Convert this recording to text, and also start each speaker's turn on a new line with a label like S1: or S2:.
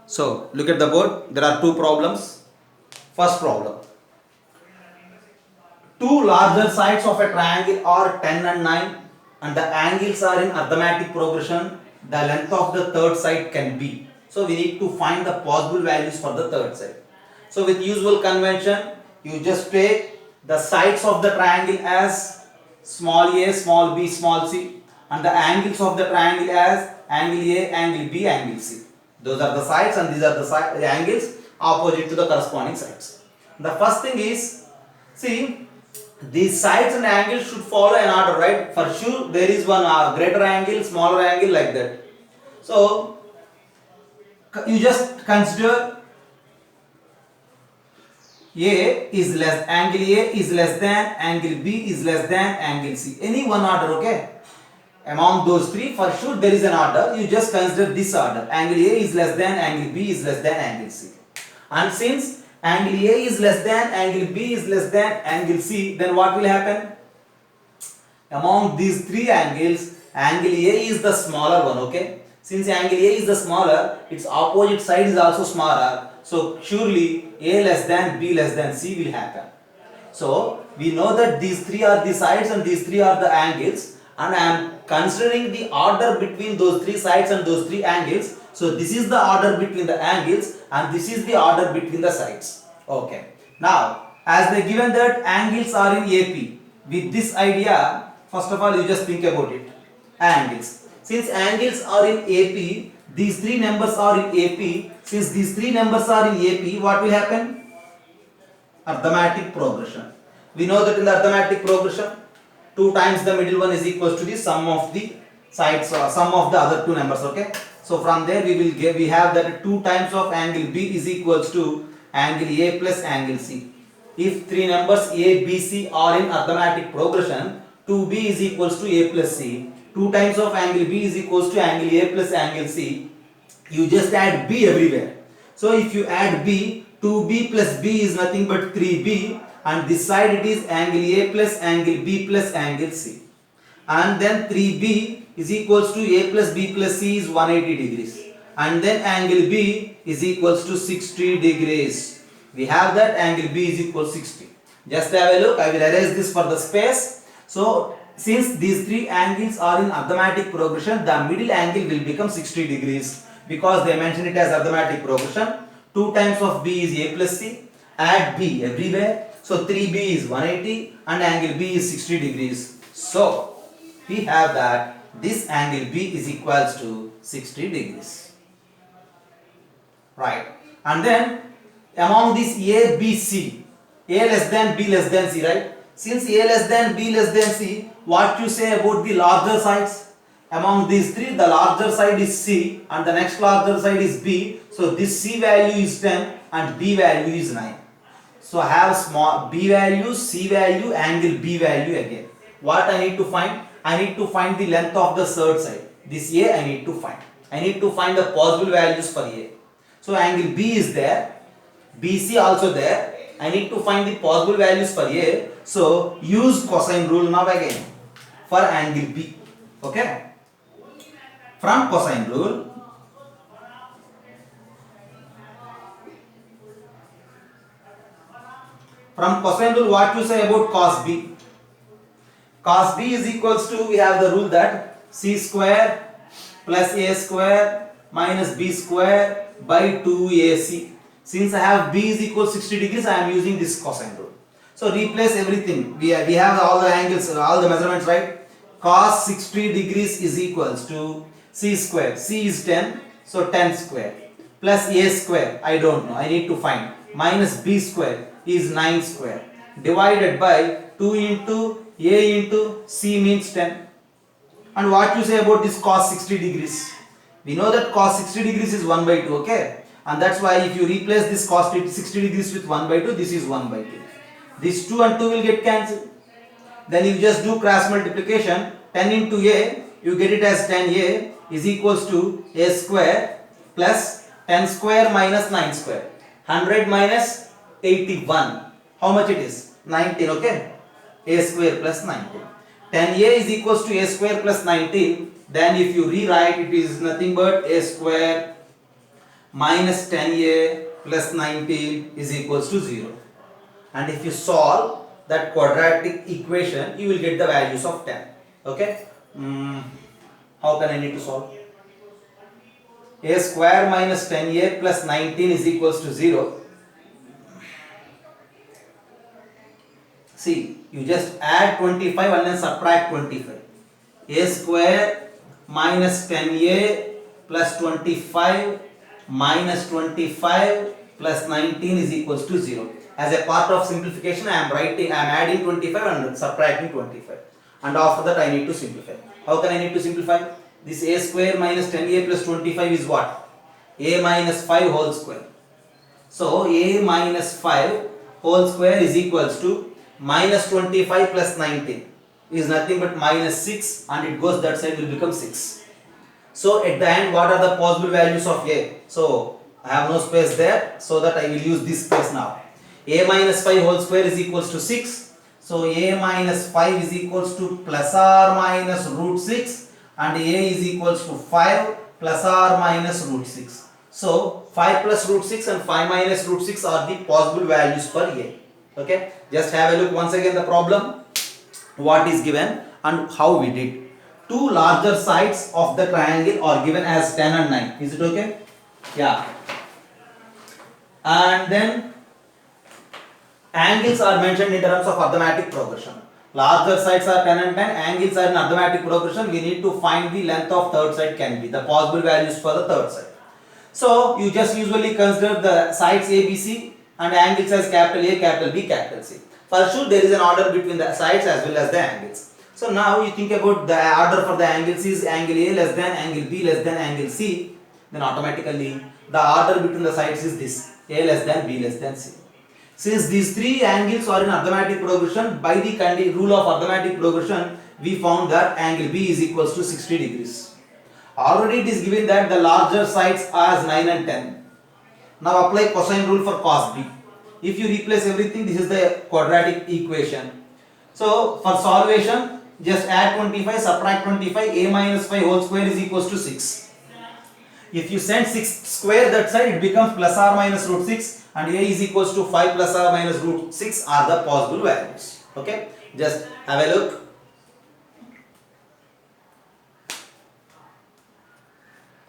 S1: So look at the board. There are two problems. First problem. Two larger sides of a triangle are 10 and 9 and the angles are in arithmetic progression. The length of the third side can be. So we need to find the possible values for the third side. So with usual convention, you just take the sides of the triangle as small a, small b, small c and the angles of the triangle as angle A, angle B, angle C. Those are the sides and these are the angles opposite to the corresponding sides. The first thing is, see, these sides and angles should follow an order, right? For sure there is one greater angle, smaller angle, like that. So you just consider A is less, angle A is less than, angle B is less than, angle C. Any one order, okay? Among those three, for sure there is an order. You just consider this order. Angle A is less than, angle B is less than, angle C. And since angle A is less than, angle B is less than, angle C, then what will happen? Among these three angles, angle A is the smaller one, okay? Since angle A is the smaller, its opposite side is also smaller. So surely A less than, B less than, C will happen. So we know that these three are the sides and these three are the angles, and I am considering the order between those three sides and those three angles. So this is the order between the angles and this is the order between the sides. Okay. Now, as they given that angles are in AP, with this idea, first of all you just think about it. Angles. Since angles are in AP, these three numbers are in AP. Since these three numbers are in AP, what will happen? Arithmetic progression. We know that in the arithmetic progression, 2 times the middle one is equals to the sum of the sides or sum of the other two numbers, okay? So from there we have that 2 times of angle B is equals to angle A plus angle C. If three numbers A, B, C are in arithmetic progression, 2B is equals to A plus C. 2 times of angle B is equals to angle A plus angle C. You just add B everywhere. So if you add B, 2B plus B is nothing but 3B, and this side it is angle A plus angle B plus angle C. And then 3B is equals to A plus B plus C is 180 degrees. And then angle B is equals to 60 degrees. We have that angle B is equal to 60. Just have a look. I will erase this for the space. So since these three angles are in arithmetic progression, the middle angle will become 60 degrees because they mention it as arithmetic progression. 2 times of B is A plus C. Add B everywhere. So 3B is 180 and angle B is 60 degrees. So we have that this angle B is equals to 60 degrees. Right. And then among this A, B, C, A less than, B less than C, right? Since A less than, B less than C, what you say about the larger sides? Among these three, the larger side is C and the next larger side is B. So this C value is 10 and B value is 9. So I have small B value, C value, angle B value again. What I need to find? I need to find the length of the third side. This A I need to find. I need to find the possible values for A. So angle B is there, BC also there. I need to find the possible values for A. So use cosine rule now again for angle B. Okay. From cosine rule, what you say about cos B? Cos B is equals to, we have the rule that C square plus A square minus B square by 2AC. Since I have B is equal to 60 degrees, I am using this cosine rule. So replace everything. We have all the angles, all the measurements, right? Cos 60 degrees is equals to C square. C is 10, so 10 square. Plus A square, I don't know, I need to find. Minus B square is 9 square. Divided by 2 into A into C means 10. And what you say about this cos 60 degrees? We know that cos 60 degrees is 1 by 2, okay? And that's why if you replace this cos 60 degrees with 1 by 2, this is 1 by 2. This 2 and 2 will get cancelled. Then you just do cross multiplication. 10 into A, you get it as 10A is equals to A square plus 10 square minus 9 square. 100 minus 81. How much it is? 19, okay? A square plus 19. 10A is equals to A square plus 19. Then if you rewrite, it is nothing but A square minus 10a plus 19 is equals to 0. And if you solve that quadratic equation, you will get the values of 10. Okay. How can I need to solve? A square minus 10a plus 19 is equals to 0. See, you just add 25 and then subtract 25. A square minus 10a plus 25 minus 25 plus 19 is equals to 0. As a part of simplification, I am adding 25 and subtracting 25. And after that, I need to simplify. How can I need to simplify? This a square minus 10a plus 25 is what? A minus 5 whole square. So, a minus 5 whole square is equals to minus 25 plus 19 is nothing but minus 6, and it goes that side will become 6. So at the end, what are the possible values of a? So I have no space there, so that I will use this space now. A minus 5 whole square is equals to 6. So a minus 5 is equals to plus or minus root 6, and a is equals to 5 plus or minus root 6. So 5 plus root 6 and 5 minus root 6 are the possible values for a. Okay, just have a look once again the problem, what is given and how we did. Two larger sides of the triangle are given as 10 and 9. Is it okay? Yeah. And then angles are mentioned in terms of arithmetic progression. Larger sides are 10 and 10, angles are in arithmetic progression. We need to find the length of third side can be, the possible values for the third side. So you just usually consider the sides ABC and angles as capital A, capital B, capital C. For sure there is an order between the sides as well as the angles. So now you think about the order for the angles is angle A less than angle B less than angle C, then automatically the order between the sides is this, A less than B less than C. Since these three angles are in arithmetic progression, by the rule of arithmetic progression, we found that angle B is equals to 60 degrees. Already it is given that the larger sides are as 9 and 10. Now apply cosine rule for cos B. If you replace everything, this is the quadratic equation. So for solvation, just add 25, subtract 25, a minus 5 whole square is equals to 6. If you send 6 square that side, it becomes plus or minus root 6, and a is equals to 5 plus or minus root 6 are the possible values. Okay, just have a look.